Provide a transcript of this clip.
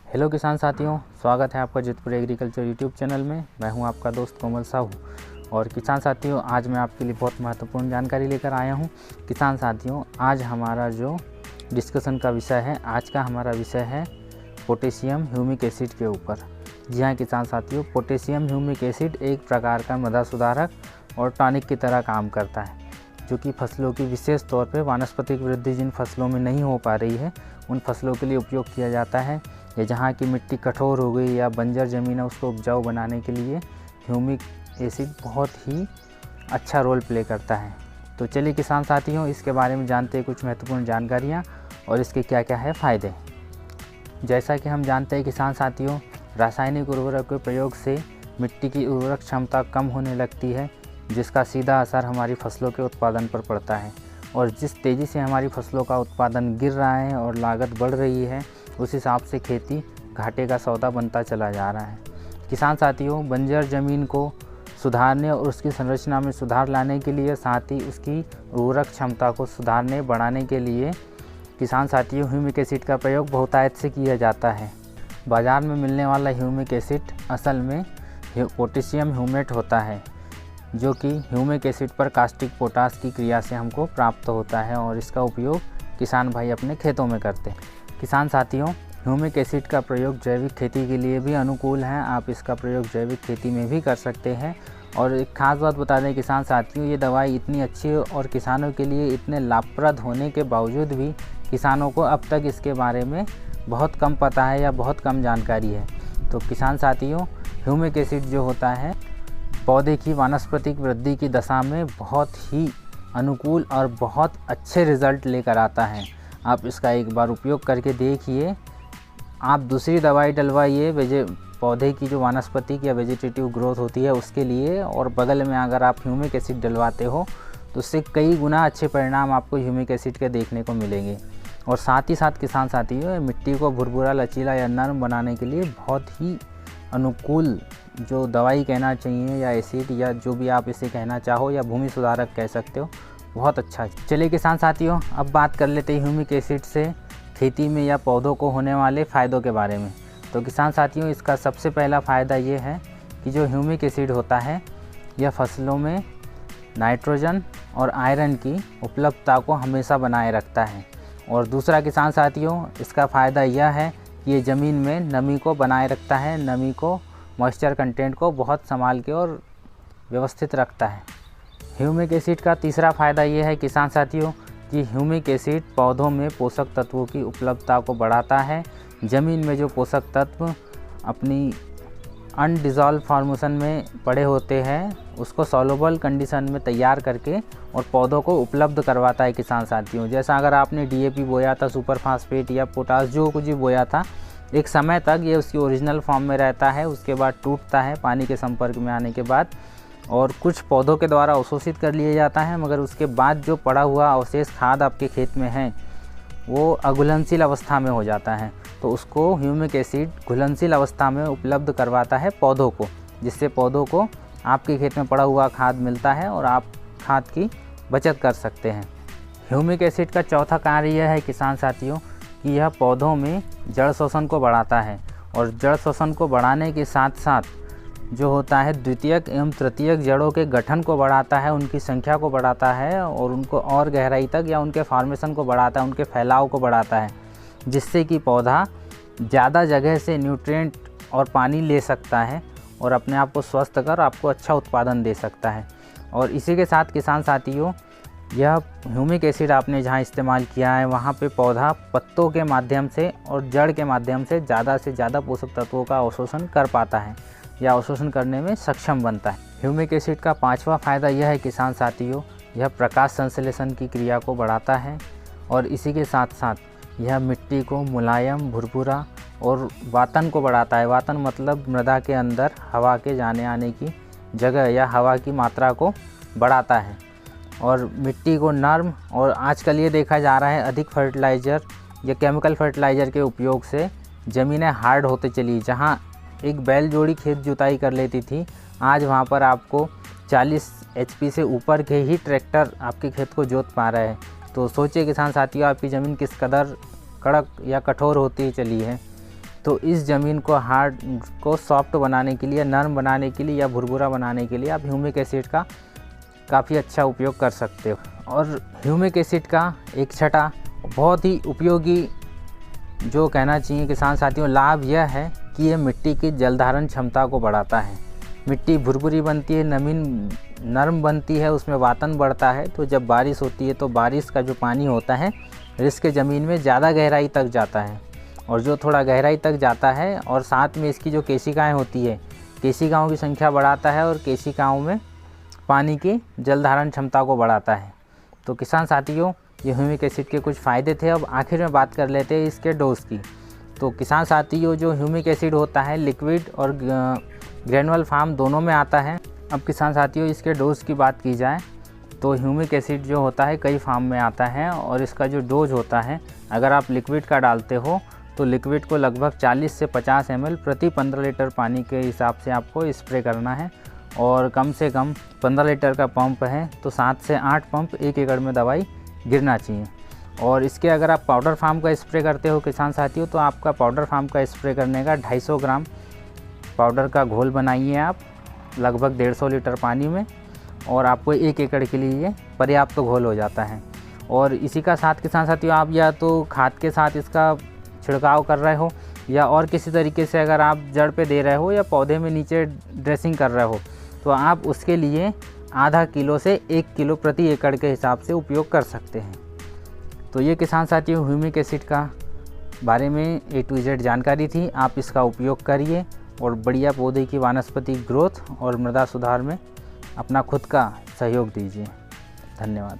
Hello किसान साथियों, स्वागत है आपका जोधपुर एग्रीकल्चर यूट्यूब चैनल में। मैं हूं आपका दोस्त कोमल साहू। और किसान साथियों, आज मैं आपके लिए बहुत महत्वपूर्ण जानकारी लेकर आया हूं। किसान साथियों, आज हमारा जो डिस्कशन का विषय है, आज का हमारा विषय है पोटेशियम ह्यूमिक एसिड के ऊपर। जी हाँ किसान साथियों, पोटेशियम ह्यूमिक एसिड एक प्रकार का मृदा सुधारक और टॉनिक की तरह काम करता है, जो कि फसलों की विशेष तौर पर वानस्पतिक वृद्धि जिन फसलों में नहीं हो पा रही है, उन फसलों के लिए उपयोग किया जाता है। या जहाँ की मिट्टी कठोर हो गई या बंजर ज़मीन है, उसको उपजाऊ बनाने के लिए ह्यूमिक एसिड बहुत ही अच्छा रोल प्ले करता है। तो चलिए किसान साथियों, इसके बारे में जानते हैं कुछ महत्वपूर्ण जानकारियाँ और इसके क्या क्या है फ़ायदे। जैसा कि हम जानते हैं किसान साथियों, रासायनिक उर्वरक के प्रयोग से मिट्टी की उर्वरक क्षमता कम होने लगती है, जिसका सीधा असर हमारी फसलों के उत्पादन पर पड़ता है। और जिस तेज़ी से हमारी फसलों का उत्पादन गिर रहा है और लागत बढ़ रही है, उस हिसाब से खेती घाटे का सौदा बनता चला जा रहा है। किसान साथियों, बंजर ज़मीन को सुधारने और उसकी संरचना में सुधार लाने के लिए, साथ ही उसकी उर्वरक क्षमता को सुधारने बढ़ाने के लिए किसान साथियों ह्यूमिक एसिड का प्रयोग बहुतायत से किया जाता है। बाज़ार में मिलने वाला ह्यूमिक एसिड असल में पोटेशियम ह्यूमेट होता है, जो कि ह्यूमिक एसिड पर कास्टिक पोटास की क्रिया से हमको प्राप्त होता है और इसका उपयोग किसान भाई अपने खेतों में करते हैं। किसान साथियों, ह्यूमिक एसिड का प्रयोग जैविक खेती के लिए भी अनुकूल है। आप इसका प्रयोग जैविक खेती में भी कर सकते हैं। और एक खास बात बता दें किसान साथियों, ये दवाई इतनी अच्छी और किसानों के लिए इतने लाभप्रद होने के बावजूद भी किसानों को अब तक इसके बारे में बहुत कम पता है या बहुत कम जानकारी है। तो किसान साथियों, ह्यूमिक एसिड जो होता है पौधे की वानस्पतिक वृद्धि की दशा में बहुत ही अनुकूल और बहुत अच्छे रिज़ल्ट लेकर आता है। आप इसका एक बार उपयोग करके देखिए। आप दूसरी दवाई डलवाइए पौधे की जो वानस्पतिक या वेजिटेटिव ग्रोथ होती है उसके लिए, और बगल में अगर आप ह्यूमिक एसिड डलवाते हो तो उससे कई गुना अच्छे परिणाम आपको ह्यूमिक एसिड के देखने को मिलेंगे। और साथ ही साथ किसान साथियों, मिट्टी को भुरभुरा, लचीला या नरम बनाने के लिए बहुत ही अनुकूल जो दवाई कहना चाहिए या एसिड या जो भी आप इसे कहना चाहो, या भूमि सुधारक कह सकते हो, बहुत अच्छा है। चलिए किसान साथियों, अब बात कर लेते हैं ह्यूमिक एसिड से खेती में या पौधों को होने वाले फ़ायदों के बारे में। तो किसान साथियों, इसका सबसे पहला फ़ायदा ये है कि जो ह्यूमिक एसिड होता है यह फसलों में नाइट्रोजन और आयरन की उपलब्धता को हमेशा बनाए रखता है। और दूसरा किसान साथियों, इसका फ़ायदा यह है कि ये ज़मीन में नमी को बनाए रखता है, नमी को, मॉइस्चर कंटेंट को बहुत संभाल के और व्यवस्थित रखता है। ह्यूमिक एसिड का तीसरा फ़ायदा ये है किसान साथियों कि ह्यूमिक एसिड पौधों में पोषक तत्वों की उपलब्धता को बढ़ाता है। ज़मीन में जो पोषक तत्व अपनी अनडिज़ॉल्व फॉर्मेशन में पड़े होते हैं, उसको सॉल्युबल कंडीशन में तैयार करके और पौधों को उपलब्ध करवाता है किसान साथियों। जैसा अगर आपने डीएपी बोया था, सुपर फास्फेट या पोटास जो कुछ भी बोया था, एक समय तक ये उसकी ओरिजिनल फॉर्म में रहता है, उसके बाद टूटता है पानी के संपर्क में आने के बाद, और कुछ पौधों के द्वारा अवशोषित कर लिया जाता है। मगर उसके बाद जो पड़ा हुआ अवशेष खाद आपके खेत में है वो अघुलनशील अवस्था में हो जाता है। तो उसको ह्यूमिक एसिड घुलनशील अवस्था में उपलब्ध करवाता है पौधों को, जिससे पौधों को आपके खेत में पड़ा हुआ खाद मिलता है और आप खाद की बचत कर सकते हैं। ह्यूमिक एसिड का चौथा कार्य यह है किसान साथियों कि यह पौधों में जड़ शोषण को बढ़ाता है। और जड़ शोषण को बढ़ाने के साथ साथ जो होता है द्वितीयक एवं तृतीयक जड़ों के गठन को बढ़ाता है, उनकी संख्या को बढ़ाता है और उनको और गहराई तक या उनके फॉर्मेशन को बढ़ाता है, उनके फैलाव को बढ़ाता है, जिससे कि पौधा ज़्यादा जगह से न्यूट्रिएंट और पानी ले सकता है और अपने आप को स्वस्थ कर आपको अच्छा उत्पादन दे सकता है। और इसी के साथ किसान साथियों, यह ह्यूमिक एसिड आपने जहाँ इस्तेमाल किया है वहाँ पे पौधा पत्तों के माध्यम से और जड़ के माध्यम से ज़्यादा पोषक तत्वों का अवशोषण कर पाता है या अवशोषण करने में सक्षम बनता है। ह्यूमिक एसिड का पांचवा फ़ायदा यह है किसान साथियों, यह प्रकाश संश्लेषण की क्रिया को बढ़ाता है और इसी के साथ साथ यह मिट्टी को मुलायम, भुरभुरा और वातन को बढ़ाता है। वातन मतलब मृदा के अंदर हवा के जाने आने की जगह या हवा की मात्रा को बढ़ाता है और मिट्टी को नर्म। और आजकल ये देखा जा रहा है अधिक फर्टिलाइज़र या केमिकल फर्टिलाइज़र के उपयोग से ज़मीनें हार्ड होते चली। जहाँ एक बैल जोड़ी खेत जुताई कर लेती थी, आज वहाँ पर आपको 40 HP से ऊपर के ही ट्रैक्टर आपके खेत को जोत पा रहे हैं। तो सोचिए किसान साथियों, आपकी ज़मीन किस कदर कड़क या कठोर होती चली है। तो इस ज़मीन को हार्ड को सॉफ्ट बनाने के लिए, नरम बनाने के लिए या भुरभुरा बनाने के लिए आप ह्यूमिक एसिड का काफ़ी अच्छा उपयोग कर सकते हो। और ह्यूमिक एसिड का एक छठा बहुत ही उपयोगी जो कहना चाहिए किसान साथियों लाभ यह है कि यह मिट्टी की जल धारण क्षमता को बढ़ाता है। मिट्टी भुरभुरी बनती है, ज़मीन नरम बनती है, उसमें वातन बढ़ता है। तो जब बारिश होती है तो बारिश का जो पानी होता है इसके ज़मीन में ज़्यादा गहराई तक जाता है, और जो थोड़ा गहराई तक जाता है और साथ में इसकी जो केशिकाएँ होती है, केशिकाओं की संख्या बढ़ाता है और केशिकाओं में पानी की जल धारण क्षमता को बढ़ाता है। तो किसान साथियों ये ह्यूमिक एसिड के कुछ फ़ायदे थे। अब आखिर में बात कर लेते हैं इसके डोज की। तो किसान साथियों जो ह्यूमिक एसिड होता है लिक्विड और ग्रेनुअल फॉर्म दोनों में आता है। अब किसान साथियों इसके डोज की बात की जाए तो ह्यूमिक एसिड जो होता है कई फॉर्म में आता है, और इसका जो डोज होता है अगर आप लिक्विड का डालते हो तो लिक्विड को लगभग 40 से 50 ml प्रति 15 लीटर पानी के हिसाब से आपको स्प्रे करना है, और कम से कम 15 लीटर का पंप है तो 7 से 8 पंप 1 एकड़ में दवाई गिरना चाहिए। और इसके अगर आप पाउडर फार्म का स्प्रे करते हो किसान साथियों तो आपका पाउडर फार्म का स्प्रे करने का 250 ग्राम पाउडर का घोल बनाइए आप लगभग 150 लीटर पानी में, और आपको 1 एकड़ के लिए ये पर्याप्त तो घोल हो जाता है। और इसी का साथ किसान साथियों आप या तो खाद के साथ इसका छिड़काव कर रहे हो या और किसी तरीके से अगर आप जड़ पे दे रहे हो या पौधे में नीचे ड्रेसिंग कर रहे हो तो आप उसके लिए आधा किलो से 1 किलो प्रति एकड़ के हिसाब से उपयोग कर सकते हैं। तो ये किसान साथियों ह्यूमिक एसिड का बारे में A to Z जानकारी थी। आप इसका उपयोग करिए और बढ़िया पौधे की वानस्पतिक ग्रोथ और मृदा सुधार में अपना खुद का सहयोग दीजिए। धन्यवाद।